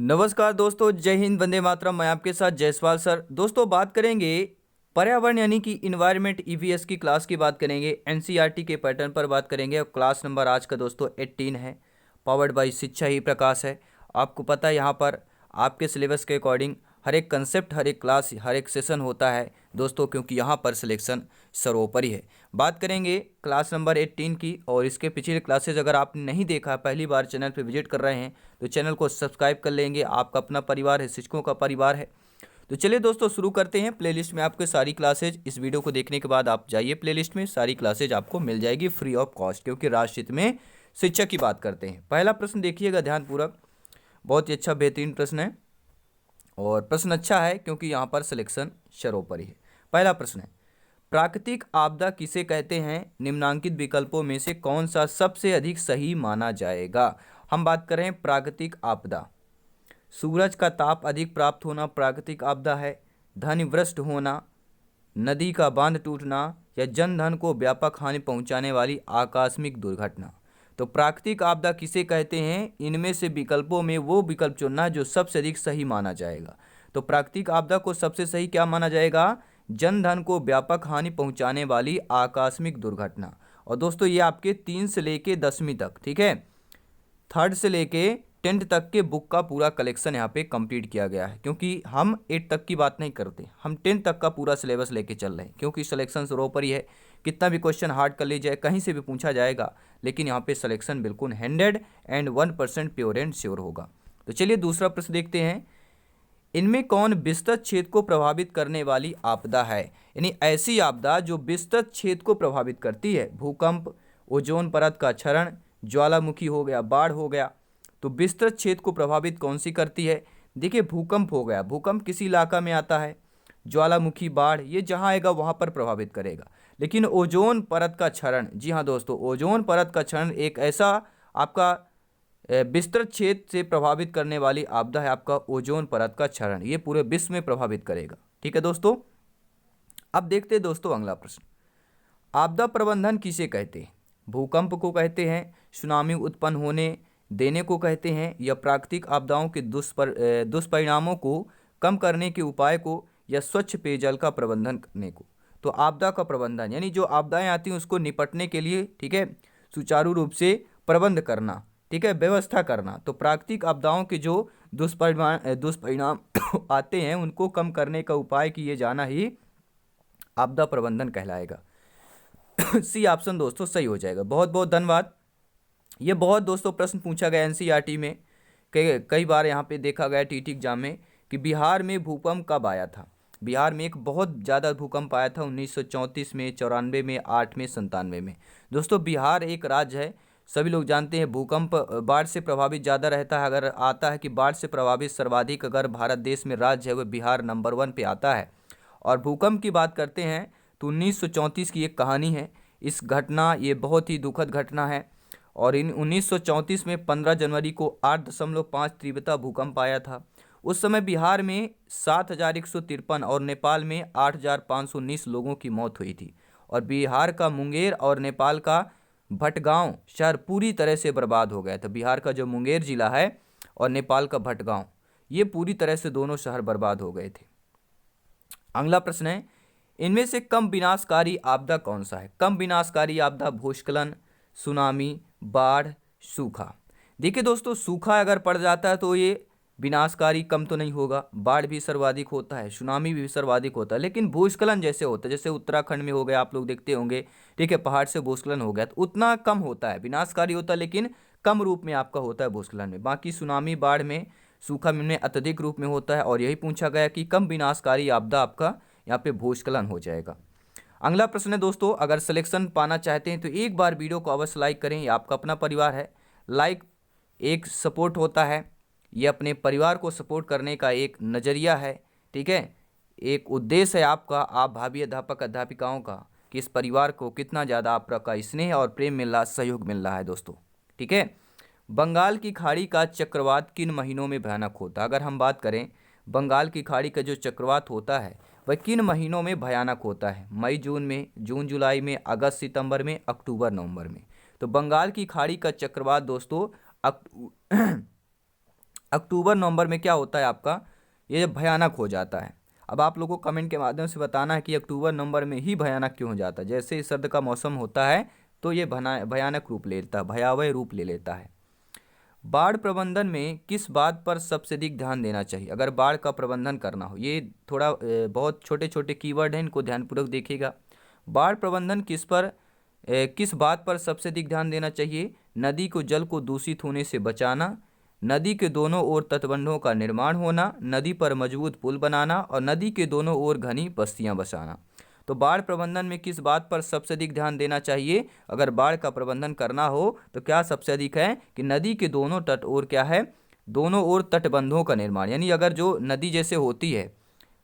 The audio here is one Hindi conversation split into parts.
नमस्कार दोस्तों, जय हिंद, वंदे मातरम। मैं आपके साथ जयसवाल सर। दोस्तों बात करेंगे पर्यावरण यानी कि इन्वायरमेंट ईवीएस की क्लास की बात करेंगे। एनसीईआरटी के पैटर्न पर बात करेंगे और क्लास नंबर आज का दोस्तों 18 है। पावर्ड बाय शिक्षा ही प्रकाश है। आपको पता है यहाँ पर आपके सिलेबस के अकॉर्डिंग हर एक कंसेप्ट, हर एक क्लास, हर एक सेशन होता है दोस्तों, क्योंकि यहाँ पर सिलेक्शन सर्वोपरि है। बात करेंगे क्लास नंबर 18 की, और इसके पिछले क्लासेज अगर आपने नहीं देखा, पहली बार चैनल पर विजिट कर रहे हैं तो चैनल को सब्सक्राइब कर लेंगे। आपका अपना परिवार है, शिक्षकों का परिवार है। तो चलिए दोस्तों शुरू करते हैं। प्लेलिस्ट में आपके सारी क्लासेज, इस वीडियो को देखने के बाद आप जाइए प्लेलिस्ट में, सारी क्लासेज आपको मिल जाएगी फ्री ऑफ कॉस्ट, क्योंकि राष्ट्र हित में शिक्षा की बात करते हैं। पहला प्रश्न देखिएगा ध्यानपूर्वक, बहुत ही अच्छा बेहतरीन प्रश्न है और प्रश्न अच्छा है क्योंकि यहाँ पर सिलेक्शन सर्वोपरि है। पहला प्रश्न है, प्राकृतिक आपदा किसे कहते हैं? निम्नांकित विकल्पों में से कौन सा सबसे अधिक सही माना जाएगा? हम बात कर रहे हैं प्राकृतिक आपदा। सूरज का ताप अधिक प्राप्त होना प्राकृतिक आपदा है। धन भ्रष्ट होना, नदी का बांध टूटना, या जन धन को व्यापक हानि पहुंचाने वाली आकस्मिक दुर्घटना। तो प्राकृतिक आपदा किसे कहते हैं? इनमें से विकल्पों में वो विकल्प चुनना जो सबसे अधिक सही माना जाएगा। तो प्राकृतिक आपदा को सबसे सही क्या माना जाएगा? जन धन को व्यापक हानि पहुंचाने वाली आकस्मिक दुर्घटना। और दोस्तों ये आपके 3 से लेके 10वीं तक, ठीक है, थर्ड से लेके 10th तक के बुक का पूरा कलेक्शन यहाँ पे कंप्लीट किया गया है, क्योंकि हम 8 तक की बात नहीं करते, हम 10 तक का पूरा सिलेबस लेके चल रहे हैं, क्योंकि सिलेक्शन सर्वोपरि है। कितना भी क्वेश्चन हार्ड कर लीजिए, कहीं से भी पूछा जाएगा, लेकिन यहाँ पे सिलेक्शन बिल्कुल 101% प्योर एंड श्योर होगा। तो चलिए दूसरा प्रश्न देखते हैं। इनमें कौन विस्तृत क्षेत्र को प्रभावित करने वाली आपदा है? यानी ऐसी आपदा जो विस्तृत क्षेत्र को प्रभावित करती है। भूकंप, ओजोन परत का क्षरण, ज्वालामुखी हो गया, बाढ़ हो गया। तो विस्तृत क्षेत्र को प्रभावित कौन सी करती है? देखिए भूकंप हो गया, भूकंप किसी इलाका में आता है। ज्वालामुखी, बाढ़, ये जहाँ आएगा वहाँ पर प्रभावित करेगा। लेकिन ओजोन परत का क्षरण, जी हाँ दोस्तों, ओजोन परत का क्षरण एक ऐसा आपका विस्तृत क्षेत्र से प्रभावित करने वाली आपदा है, आपका ओजोन परत का क्षरण। ये पूरे विश्व में प्रभावित करेगा। ठीक है दोस्तों, अब देखते हैं दोस्तों अगला प्रश्न। आपदा प्रबंधन किसे कहते हैं? भूकंप को कहते हैं, सुनामी उत्पन्न होने देने को कहते हैं, या प्राकृतिक आपदाओं के दुष्परिणामों को कम करने के उपाय को, या स्वच्छ पेयजल का प्रबंधन करने को। तो आपदा का प्रबंधन यानी जो आपदाएं आती हैं उसको निपटने के लिए, ठीक है, सुचारू रूप से प्रबंध करना, ठीक है, व्यवस्था करना। तो प्राकृतिक आपदाओं के जो दुष्परिणाम आते हैं उनको कम करने का उपाय किए जाना ही आपदा प्रबंधन कहलाएगा। सी ऑप्शन दोस्तों सही हो जाएगा। बहुत बहुत धन्यवाद। ये बहुत दोस्तों प्रश्न पूछा गया एनसीईआरटी में, कई बार यहाँ पे देखा गया टीटी एग्जाम में कि बिहार में भूकंप कब आया था। बिहार में एक बहुत ज़्यादा भूकंप आया था 1934 में, 94 में, 8 में, 97 में। दोस्तों बिहार एक राज्य है, सभी लोग जानते हैं। भूकंप बाढ़ से प्रभावित ज़्यादा रहता है। अगर आता है कि बाढ़ से प्रभावित सर्वाधिक अगर भारत देश में राज्य है वह बिहार नंबर 1 पे आता है। और भूकंप की बात करते हैं तो 1934 की एक कहानी है। इस घटना, ये बहुत ही दुखद घटना है। और इन 1934 में 15 जनवरी को 8.5 तीव्रता भूकंप आया था। उस समय बिहार में 7,153 और नेपाल में 8,519 लोगों की मौत हुई थी। और बिहार का मुंगेर और नेपाल का भटगांव शहर पूरी तरह से बर्बाद हो गया था। बिहार का जो मुंगेर जिला है और नेपाल का भटगांव, ये पूरी तरह से दोनों शहर बर्बाद हो गए थे। अगला प्रश्न है, इनमें से कम विनाशकारी आपदा कौन सा है? कम विनाशकारी आपदा भूस्खलन, सुनामी, बाढ़, सूखा। देखिए दोस्तों सूखा अगर पड़ जाता है तो ये विनाशकारी कम तो नहीं होगा। बाढ़ भी सर्वाधिक होता है, सुनामी भी सर्वाधिक होता है, लेकिन भूस्खलन जैसे होता है, जैसे उत्तराखंड में हो गया, आप लोग देखते होंगे, ठीक है, पहाड़ से भूस्खलन हो गया तो उतना कम होता है, विनाशकारी होता है लेकिन कम रूप में आपका होता है भूस्खलन में। बाकी सुनामी, बाढ़ में, सूखा में अत्यधिक रूप में होता है। और यही पूछा गया कि कम विनाशकारी आपदा आपका यहाँ पे भूस्खलन हो जाएगा। अगला प्रश्न है दोस्तों, अगर सिलेक्शन पाना चाहते हैं तो एक बार वीडियो को अवश्य लाइक करें। ये आपका अपना परिवार है, लाइक एक सपोर्ट होता है, ये अपने परिवार को सपोर्ट करने का एक नज़रिया है, ठीक है, एक उद्देश्य है आपका, आप भावी अध्यापक अध्यापिकाओं का, कि इस परिवार को कितना ज़्यादा आपका स्नेह और प्रेम मिल रहा, सहयोग मिल रहा है दोस्तों, ठीक है। बंगाल की खाड़ी का चक्रवात किन महीनों में भयानक होता है? अगर हम बात करें बंगाल की खाड़ी का जो चक्रवात होता है वह किन महीनों में भयानक होता है? मई जून में, जून जुलाई में, अगस्त सितंबर में, अक्टूबर नवंबर में। तो बंगाल की खाड़ी का चक्रवात दोस्तों अक्टूबर नवंबर में क्या होता है आपका, ये भयानक हो जाता है। अब आप लोगों को कमेंट के माध्यम से बताना है कि अक्टूबर नवंबर में ही भयानक क्यों हो जाता है। जैसे ही सर्द का मौसम होता है तो ये भयानक रूप ले लेता है, भयावह रूप ले लेता है। बाढ़ प्रबंधन में किस बात पर सबसे अधिक ध्यान देना चाहिए अगर बाढ़ का प्रबंधन करना हो। ये थोड़ा बहुत छोटे छोटे कीवर्ड हैं, इनको ध्यानपूर्वक देखिएगा। बाढ़ प्रबंधन किस बात पर सबसे अधिक ध्यान देना चाहिए। नदी को जल को दूषित होने से बचाना, नदी के दोनों ओर तटबंधों का निर्माण होना, नदी पर मजबूत पुल बनाना और नदी के दोनों ओर घनी बस्तियां बसाना। तो बाढ़ प्रबंधन में किस बात पर सबसे अधिक ध्यान देना चाहिए अगर बाढ़ का प्रबंधन करना हो तो क्या सबसे अधिक है कि नदी के दोनों तट और क्या है, दोनों ओर तटबंधों का निर्माण। यानी अगर जो नदी जैसे होती है,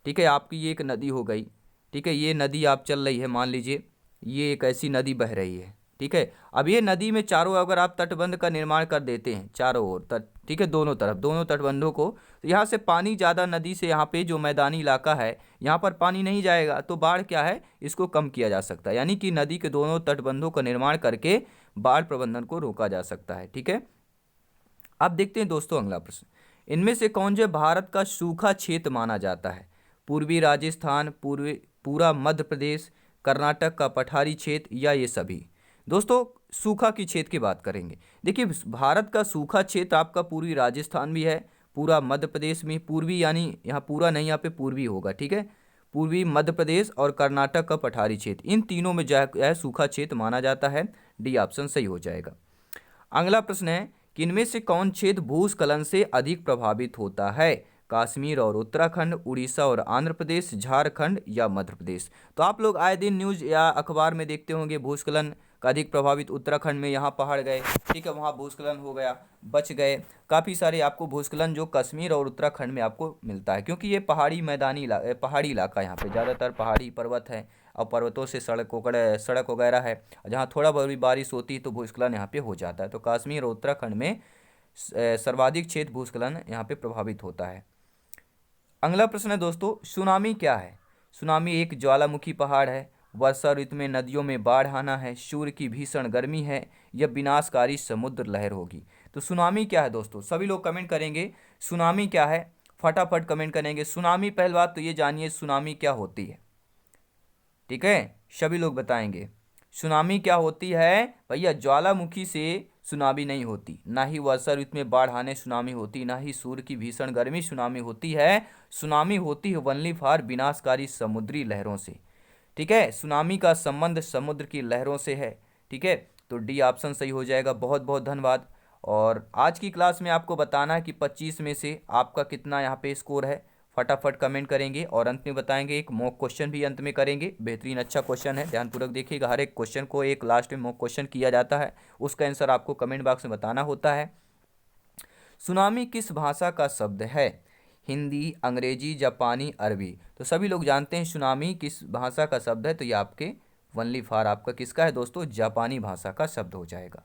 ठीक है, आपकी ये एक नदी हो गई, ठीक है, ये नदी आप चल रही है, मान लीजिए ये एक ऐसी नदी बह रही है, ठीक है। अब ये नदी में चारों अगर आप तटबंध का निर्माण कर देते हैं चारों ओर तट, ठीक है, दोनों तरफ दोनों तटबंधों को, तो यहाँ से पानी ज़्यादा नदी से यहाँ पे जो मैदानी इलाका है यहाँ पर पानी नहीं जाएगा, तो बाढ़ क्या है इसको कम किया जा सकता है। यानी कि नदी के दोनों तटबंधों का निर्माण करके बाढ़ प्रबंधन को रोका जा सकता है, ठीक है। अब देखते हैं दोस्तों अगला प्रश्न, इनमें से कौन जो भारत का सूखा क्षेत्र माना जाता है। पूर्वी राजस्थान, पूरा मध्य प्रदेश, कर्नाटक का पठारी क्षेत्र या ये सभी। दोस्तों सूखा की क्षेत्र की बात करेंगे। देखिए भारत का सूखा क्षेत्र आपका पूर्वी राजस्थान भी है, पूरा मध्य प्रदेश में, पूर्वी यानी यहाँ पूरा नहीं, यहाँ पे पूर्वी होगा, ठीक है, पूर्वी मध्य प्रदेश और कर्नाटक का पठारी क्षेत्र, इन तीनों में जो है सूखा क्षेत्र माना जाता है। डी ऑप्शन सही हो जाएगा। अगला प्रश्न है कि इनमें से कौन क्षेत्र भूस्खलन से अधिक प्रभावित होता है। कश्मीर और उत्तराखंड, उड़ीसा और आंध्र प्रदेश, झारखंड या मध्य प्रदेश। तो आप लोग आए दिन न्यूज़ या अखबार में देखते होंगे भूस्खलन का अधिक प्रभावित उत्तराखंड में, यहाँ पहाड़ गए, ठीक है, वहाँ भूस्खलन हो गया, बच गए। काफ़ी सारे आपको भूस्खलन जो कश्मीर और उत्तराखंड में आपको मिलता है, क्योंकि ये पहाड़ी पहाड़ी इलाका, यहाँ पे ज़्यादातर पहाड़ी पर्वत है और पर्वतों से सड़क वगैरह है, जहाँ थोड़ा बहुत भी बारिश होती है तो भूस्खलन यहाँ पे हो जाता है। तो कश्मीर और उत्तराखंड में सर्वाधिक क्षेत्र भूस्खलन यहाँ पे प्रभावित होता है। अगला प्रश्न है दोस्तों, सुनामी क्या है। सुनामी एक ज्वालामुखी पहाड़ है, वर्षा ऋतु में नदियों में बाढ़ आना है, सूर्य की भीषण गर्मी है या विनाशकारी समुद्र लहर होगी। तो सुनामी क्या है दोस्तों, सभी लोग कमेंट करेंगे सुनामी क्या है, फटाफट कमेंट करेंगे सुनामी। पहली बात तो ये जानिए सुनामी क्या होती है, ठीक है, सभी लोग बताएंगे सुनामी क्या होती है। भैया ज्वालामुखी से सुनामी नहीं होती, ना ही वर्षा ऋतु में बाढ़ आने सुनामी होती, ना ही सूर्य की भीषण गर्मी सुनामी होती है। सुनामी होती है ओनली फॉर विनाशकारी समुद्री लहरों से, ठीक है, सुनामी का संबंध समुद्र की लहरों से है, ठीक है। तो डी ऑप्शन सही हो जाएगा। बहुत बहुत धन्यवाद। और आज की क्लास में आपको बताना है कि 25 में से आपका कितना यहाँ पे स्कोर है, फटाफट कमेंट करेंगे और अंत में बताएंगे। एक मॉक क्वेश्चन भी अंत में करेंगे, बेहतरीन अच्छा क्वेश्चन है, ध्यानपूर्वक देखिएगा। हर एक क्वेश्चन को एक लास्ट में मॉक क्वेश्चन किया जाता है, उसका आंसर आपको कमेंट बॉक्स में बताना होता है। सुनामी किस भाषा का शब्द है। हिंदी, अंग्रेजी, जापानी, अरबी। तो सभी लोग जानते हैं सुनामी किस भाषा का शब्द है, तो ये आपके वनली फार आपका किसका है दोस्तों, जापानी भाषा का शब्द हो जाएगा।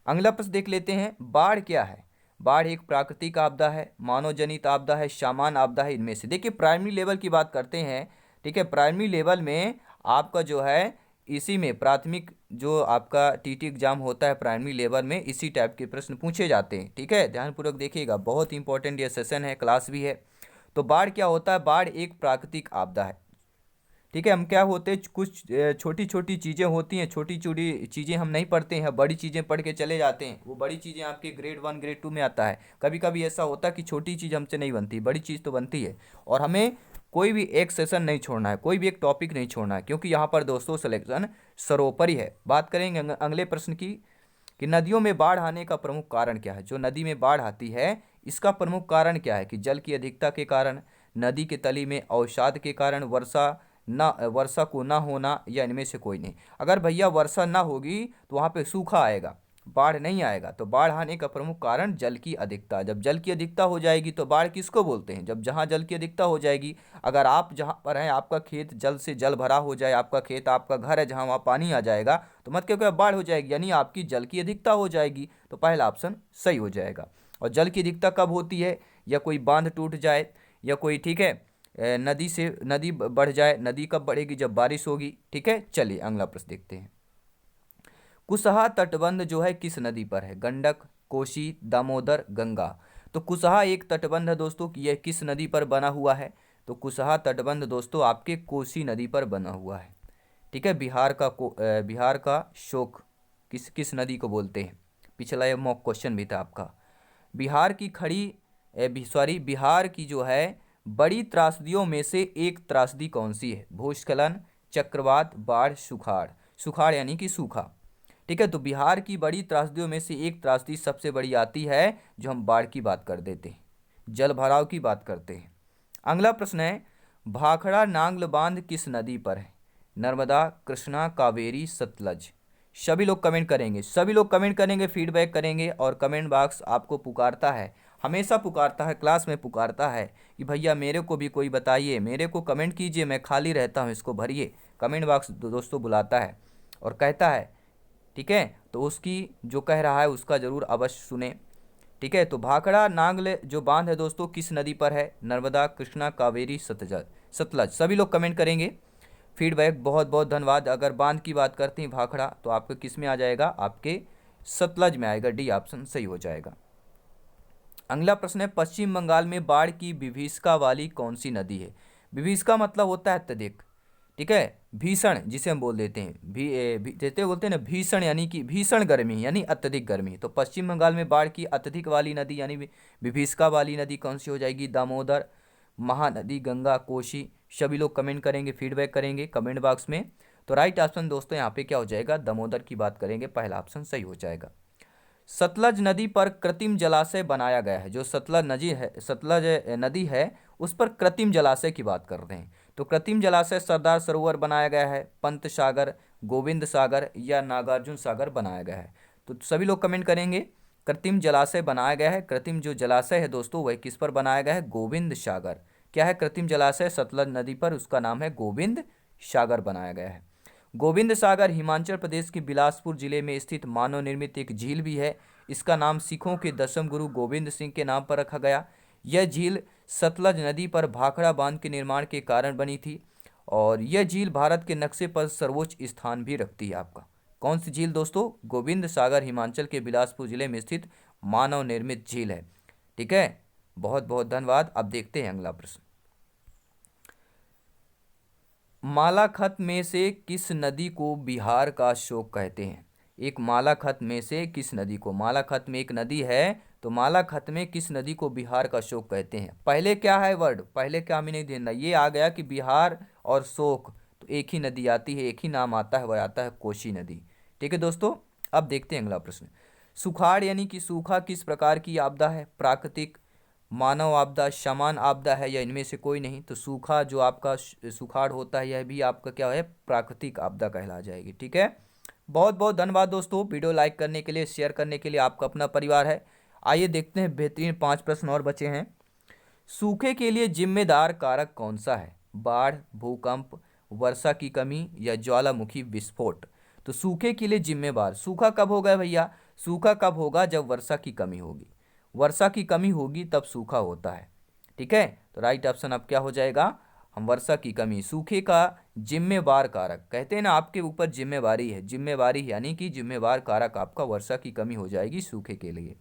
अगला प्रश्न देख लेते हैं, बाढ़ क्या है। बाढ़ एक प्राकृतिक आपदा है, मानव जनित आपदा है, सामान्य आपदा है, इनमें से। देखिए प्राइमरी लेवल की बात करते हैं, ठीक है, प्राइमरी लेवल में आपका जो है इसी में प्राथमिक जो आपका टीटी एग्जाम होता है प्राइमरी लेवल में इसी टाइप के प्रश्न पूछे जाते हैं, ठीक है, ध्यानपूर्वक देखिएगा, बहुत इंपॉर्टेंट ये सेशन है, क्लास भी है। तो बाढ़ क्या होता है, बाढ़ एक प्राकृतिक आपदा है, ठीक है। हम क्या होते हैं, कुछ छोटी छोटी चीज़ें होती हैं, छोटी छोटी चीज़ें हम नहीं पढ़ते हैं, बड़ी चीज़ें पढ़ के चले जाते हैं, वो बड़ी चीज़ें आपके ग्रेड 1 ग्रेड 2 में आता है। कभी कभी ऐसा होता है कि छोटी चीज़ हमसे नहीं बनती, बड़ी चीज़ तो बनती है। और हमें कोई भी एक सेशन नहीं छोड़ना है, कोई भी एक टॉपिक नहीं छोड़ना है, क्योंकि यहाँ पर दोस्तों सिलेक्शन सर्वोपरि है। बात करेंगे अगले प्रश्न की कि नदियों में बाढ़ आने का प्रमुख कारण क्या है। जो नदी में बाढ़ आती है इसका प्रमुख कारण क्या है कि जल की अधिकता के कारण, नदी के तली में अवसाद के कारण, वर्षा को ना होना या इनमें से कोई नहीं। अगर भैया वर्षा ना होगी तो वहाँ पे सूखा आएगा, बाढ़ नहीं आएगा। तो बाढ़ आने का प्रमुख कारण जल की अधिकता। जब जल की अधिकता हो जाएगी तो बाढ़ किसको बोलते हैं, जब जहाँ जल की अधिकता हो जाएगी। अगर आप जहाँ पर हैं आपका खेत जल से जल भरा हो जाए, आपका खेत आपका घर है जहाँ वहाँ पानी आ जाएगा, तो मत क्योंकि बाढ़ हो जाएगी, यानी आपकी जल की अधिकता हो जाएगी। तो पहला ऑप्शन सही हो जाएगा। और जल की अधिकता कब होती है, या कोई बांध टूट जाए, या कोई, ठीक है, नदी बढ़ जाए। नदी कब बढ़ेगी, जब बारिश होगी, ठीक है। चलिए अगला प्रश्न देखते हैं। कुशहा तटबंध जो है किस नदी पर है, गंडक, कोसी, दामोदर, गंगा। तो कुशहा एक तटबंध है दोस्तों, यह किस नदी पर बना हुआ है? तो कुशहा तटबंध दोस्तों आपके कोसी नदी पर बना हुआ है। ठीक है, बिहार का शोक किस किस नदी को बोलते हैं? पिछला ये मॉक क्वेश्चन भी था आपका। बिहार की बिहार की जो है बड़ी त्रासदियों में से एक त्रासदी कौन सी है? भूस्खलन, चक्रवात, बाढ़, सुखाड़। सुखाड़ यानी कि सूखा। ठीक है, तो बिहार की बड़ी त्रासदियों में से एक त्रासदी सबसे बड़ी आती है जो हम बाढ़ की बात कर देते हैं, जल भराव की बात करते हैं। अगला प्रश्न है, भाखड़ा नांगल बांध किस नदी पर है? नर्मदा, कृष्णा, कावेरी, सतलज। सभी लोग कमेंट करेंगे, सभी लोग कमेंट करेंगे, फीडबैक करेंगे, और कमेंट बॉक्स आपको पुकारता है, हमेशा पुकारता है, क्लास में पुकारता है कि भैया मेरे को भी कोई बताइए, मेरे को कमेंट कीजिए, मैं खाली रहता हूँ, इसको भरिए। कमेंट बॉक्स दोस्तों बुलाता है और कहता है। ठीक है, तो उसकी जो कह रहा है उसका ज़रूर अवश्य सुने। ठीक है, तो भाखड़ा नांगल जो बांध है दोस्तों किस नदी पर है? नर्मदा, कृष्णा, कावेरी, सतलज। सभी लोग कमेंट करेंगे, फीडबैक। बहुत बहुत धन्यवाद। अगर बांध की बात करते हैं भाखड़ा, तो आपके किस में आ जाएगा? आपके सतलज में आएगा, डी ऑप्शन सही हो जाएगा। अगला प्रश्न है, पश्चिम बंगाल में बाढ़ की विभीषिका वाली कौन सी नदी है? विभीषिका मतलब होता है अत्यधिक। ठीक है, भीषण जिसे हम बोल देते हैं, जैसे बोलते हैं ना भीषण, यानी कि भीषण गर्मी यानी अत्यधिक गर्मी। तो पश्चिम बंगाल में बाढ़ की अत्यधिक वाली नदी यानी विभीषिका वाली नदी कौन सी हो जाएगी? दामोदर, महानदी, गंगा, कोसी। सभी लोग कमेंट करेंगे, फीडबैक करेंगे कमेंट बॉक्स में। तो राइट ऑप्शन दोस्तों यहाँ पे क्या हो जाएगा? दामोदर की बात करेंगे, पहला ऑप्शन सही हो जाएगा। सतलज नदी पर कृत्रिम जलाशय बनाया गया है। जो सतलज नदी है उस पर कृत्रिम जलाशय की बात कर रहे हैं। तो कृत्रिम जलाशय सरदार सरोवर बनाया गया है, पंत सागर, गोविंद सागर या नागार्जुन सागर बनाया गया है। तो सभी लोग कमेंट करेंगे, कृत्रिम जलाशय बनाया गया है। कृत्रिम जो जलाशय है दोस्तों वह किस पर बनाया गया है? गोविंद सागर। क्या है कृत्रिम जलाशय सतलज नदी पर? उसका नाम है गोविंद सागर बनाया गया है। गोविंद सागर हिमाचल प्रदेश के बिलासपुर जिले में स्थित मानव निर्मित एक झील भी है। इसका नाम सिखों के दसम गुरु गोविंद सिंह के नाम पर रखा गया। यह झील सतलज नदी पर भाखड़ा बांध के निर्माण के कारण बनी थी, और यह झील भारत के नक्शे पर सर्वोच्च स्थान भी रखती है। आपका कौन सी झील दोस्तों? गोविंद सागर हिमाचल के बिलासपुर जिले में स्थित मानव निर्मित झील है। ठीक है, बहुत बहुत धन्यवाद। अब देखते हैं अगला प्रश्न। मालाखत में से किस नदी को बिहार का शोक कहते हैं? एक मालाखत में से किस नदी को? मालाखत में एक नदी है, तो मालाखत में किस नदी को बिहार का शोक कहते हैं? पहले क्या है वर्ड, पहले क्या हमें नहीं देना, ये आ गया कि बिहार और शोक, तो एक ही नदी आती है, एक ही नाम आता है, वह आता है कोसी नदी। ठीक है दोस्तों, अब देखते हैं अगला प्रश्न। सुखाड़ यानी कि सूखा किस प्रकार की आपदा है? प्राकृतिक, मानव आपदा, समान आपदा है, या इनमें से कोई नहीं? तो सूखा जो आपका सुखाड़ होता है यह भी आपका क्या है? प्राकृतिक आपदा कहला जाएगी। ठीक है, बहुत बहुत धन्यवाद दोस्तों वीडियो लाइक करने के लिए, शेयर करने के लिए। आपका अपना परिवार है। आइए देखते हैं, बेहतरीन 5 प्रश्न और बचे हैं। सूखे के लिए जिम्मेदार कारक कौन सा है? बाढ़, भूकंप, वर्षा की कमी या ज्वालामुखी विस्फोट। तो सूखे के लिए जिम्मेवार, सूखा कब होगा भैया? सूखा कब होगा? जब वर्षा की कमी होगी। वर्षा की कमी होगी तब सूखा होता है। ठीक है, तो राइट ऑप्शन अब क्या हो जाएगा? हम वर्षा की कमी, सूखे का जिम्मेवार कारक कहते हैं ना, आपके ऊपर जिम्मेवारी है, जिम्मेवारी यानी कि जिम्मेवार कारक आपका वर्षा की कमी हो जाएगी सूखे के लिए।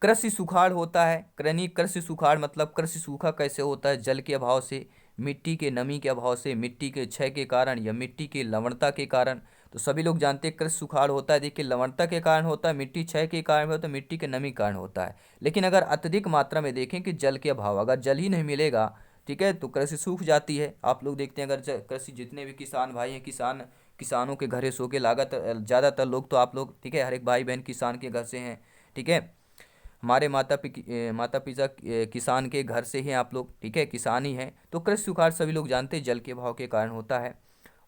कृषि सुखाड़ होता है, कृषि सुखाड़ मतलब कृषि सूखा कैसे होता है? जल के अभाव से, मिट्टी के नमी के अभाव से, मिट्टी के क्षय के कारण या मिट्टी की लवणता के कारण। तो सभी लोग जानते हैं कृषि सुखाड़ होता है, देखिए लवणता के कारण होता है, मिट्टी क्षय के कारण होता है, मिट्टी के नमी के कारण होता है। लेकिन अगर अत्यधिक मात्रा में देखें कि जल के अभाव, अगर जल ही नहीं मिलेगा, ठीक है, तो कृषि सूख जाती है। आप लोग देखते हैं अगर कृषि जितने भी किसान भाई हैं, किसानों के घरे सो के लागत ज़्यादातर लोग तो आप लोग, ठीक है, हर एक भाई बहन किसान के घर से हैं। ठीक है, हमारे माता पिता किसान के घर से हैं आप लोग, ठीक है, किसान ही हैं। तो कृषि सुखाड़ सभी लोग जानते हैं जल के अभाव के कारण होता है।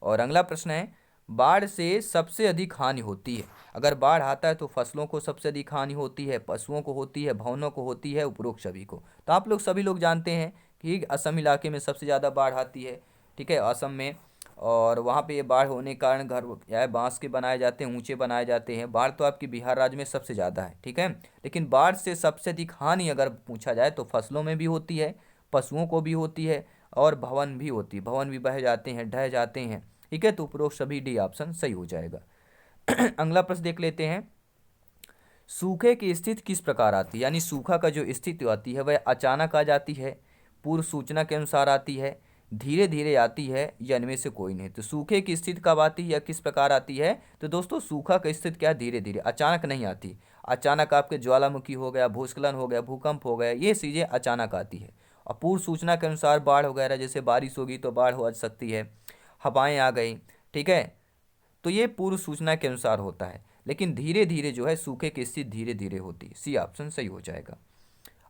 और अगला प्रश्न है, बाढ़ से सबसे अधिक हानि होती है। अगर बाढ़ आता है तो फसलों को सबसे अधिक हानि होती है, पशुओं को होती है, भवनों को होती है, उपरोक्त सभी को। तो आप लोग सभी लोग जानते हैं कि असम इलाके में सबसे ज़्यादा बाढ़ आती है। ठीक है, असम में, और वहाँ पे ये बाढ़ होने के कारण घर क्या है, बांस के बनाए जाते हैं, ऊंचे बनाए जाते हैं। बाढ़ तो आपकी बिहार राज्य में सबसे ज़्यादा है। ठीक है, लेकिन बाढ़ से सबसे अधिक हानि अगर पूछा जाए तो फसलों में भी होती है, पशुओं को भी होती है, और भवन भी होती है, भवन भी बह जाते हैं, ढह जाते हैं। ठीक है, तो उपरोक्त सभी डी ऑप्शन सही हो जाएगा। अगला प्रश्न देख लेते हैं। सूखे की स्थिति किस प्रकार आती है, यानी सूखा का जो स्थिति आती है वह अचानक आ जाती है, पूर्व सूचना के अनुसार आती है, धीरे धीरे आती है, या इनमें से कोई नहीं। तो सूखे की स्थिति कब आती है या किस प्रकार आती है, तो दोस्तों सूखा की स्थिति क्या है, धीरे धीरे, अचानक नहीं आती। अचानक आपके ज्वालामुखी हो गया, भूस्खलन हो गया, भूकंप हो गया, ये चीज़ें अचानक आती है। और पूर्व सूचना के अनुसार बाढ़ वगैरह, जैसे बारिश होगी तो बाढ़ हो सकती है, हवाएं आ गई, ठीक है, तो ये पूर्व सूचना के अनुसार होता है। लेकिन धीरे धीरे जो है सूखे की स्थिति धीरे धीरे होती है। सी ऑप्शन सही हो जाएगा।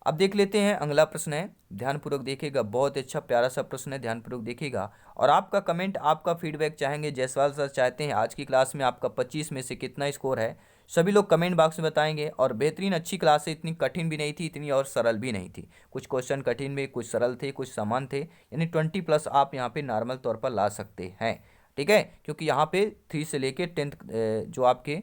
अब देख लेते हैं अगला प्रश्न है, ध्यानपूर्वक देखिएगा, बहुत अच्छा प्यारा सा प्रश्न है, ध्यानपूर्वक देखिएगा। और आपका कमेंट, आपका फीडबैक चाहेंगे। जायसवाल सर चाहते हैं आज की क्लास में आपका 25 में से कितना स्कोर है, सभी लोग कमेंट बॉक्स में बताएंगे। और बेहतरीन अच्छी क्लास है, इतनी कठिन भी नहीं थी, इतनी और सरल भी नहीं थी। कुछ क्वेश्चन कठिन में, कुछ सरल थे, कुछ समान थे, यानी 20+ आप यहाँ पे नॉर्मल तौर पर ला सकते हैं, ठीक है। क्योंकि यहाँ पे 3 से लेके 10th, जो आपके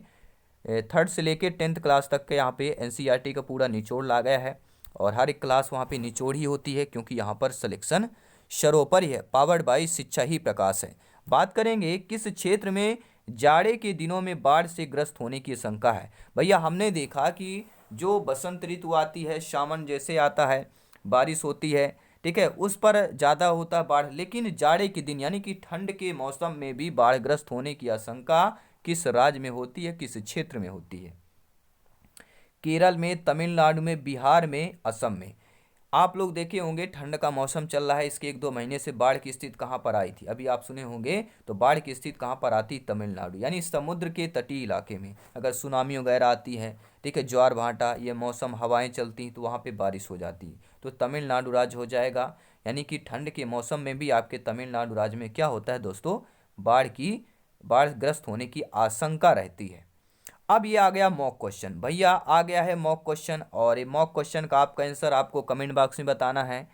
3rd से लेके 10th क्लास तक के यहाँ पे NCERT का पूरा निचोड़ ला गया है। और हर एक क्लास वहाँ पे निचोड़ ही होती है, क्योंकि यहाँ पर सिलेक्शन सर्वोपरि है, पावर्ड बाय शिक्षा ही प्रकाश है। बात करेंगे किस क्षेत्र में जाड़े के दिनों में बाढ़ से ग्रस्त होने की आशंका है। भैया हमने देखा कि जो बसंत ऋतु आती है, सावन जैसे आता है, बारिश होती है, ठीक है, उस पर ज़्यादा होता है बाढ़। लेकिन जाड़े के दिन यानी कि ठंड के मौसम में भी बाढ़ग्रस्त होने की आशंका किस राज्य में होती है, किस क्षेत्र में होती है। केरल में, तमिलनाडु में, बिहार में, असम में। आप लोग देखे होंगे ठंड का मौसम चल रहा है, इसके 1-2 महीने से बाढ़ की स्थिति कहाँ पर आई थी, अभी आप सुने होंगे। तो बाढ़ की स्थिति कहाँ पर आती, तमिलनाडु, यानी समुद्र के तटीय इलाके में अगर सुनामी वगैरह आती है, ठीक है, ज्वार भाटा, ये मौसम हवाएं चलती हैं, तो वहाँ पे बारिश हो जाती है, तो तमिलनाडु राज्य हो जाएगा। यानी कि ठंड के मौसम में भी आपके तमिलनाडु राज्य में क्या होता है दोस्तों, बाढ़ग्रस्त होने की आशंका रहती है। अब ये आ गया मॉक क्वेश्चन, भैया आ गया है मॉक क्वेश्चन। और ये मॉक क्वेश्चन का आपका आंसर आपको कमेंट बॉक्स में बताना है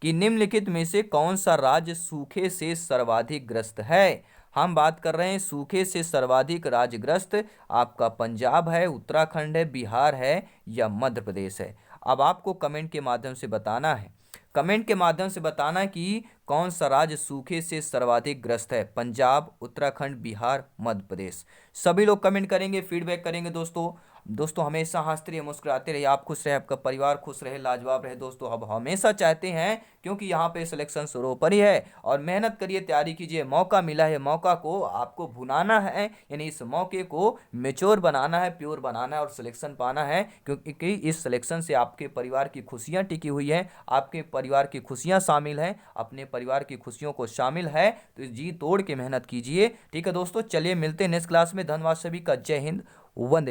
कि निम्नलिखित में से कौन सा राज्य सूखे से सर्वाधिक ग्रस्त है। हम बात कर रहे हैं सूखे से सर्वाधिक राज्यग्रस्त आपका पंजाब है, उत्तराखंड है, बिहार है, या मध्य प्रदेश है। अब आपको कमेंट के माध्यम से बताना है, कमेंट के माध्यम से बताना कि कौन सा राज्य सूखे से सर्वाधिक ग्रस्त है, पंजाब, उत्तराखंड, बिहार, मध्य प्रदेश। सभी लोग कमेंट करेंगे, फीडबैक करेंगे। दोस्तों हमेशा हंसते रहिए, मुस्कुराते रहिए, आप खुश रहे, आपका परिवार खुश रहे, लाजवाब रहे। दोस्तों अब हमेशा चाहते हैं, क्योंकि यहाँ पे सिलेक्शन सर्वोपरि है। और मेहनत करिए, तैयारी कीजिए, मौका मिला है, मौका को आपको भुनाना है, यानी इस मौके को मेच्योर बनाना है, प्योर बनाना है और सिलेक्शन पाना है। क्योंकि इस सिलेक्शन से आपके परिवार की खुशियाँ टिकी हुई हैं, आपके परिवार की खुशियाँ शामिल हैं, अपने परिवार की खुशियों को शामिल है। तो जी तोड़ के मेहनत कीजिए, ठीक है दोस्तों। चलिए मिलते हैं नेक्स्ट क्लास में। धन्यवाद सभी का, जय हिंद, वंदे।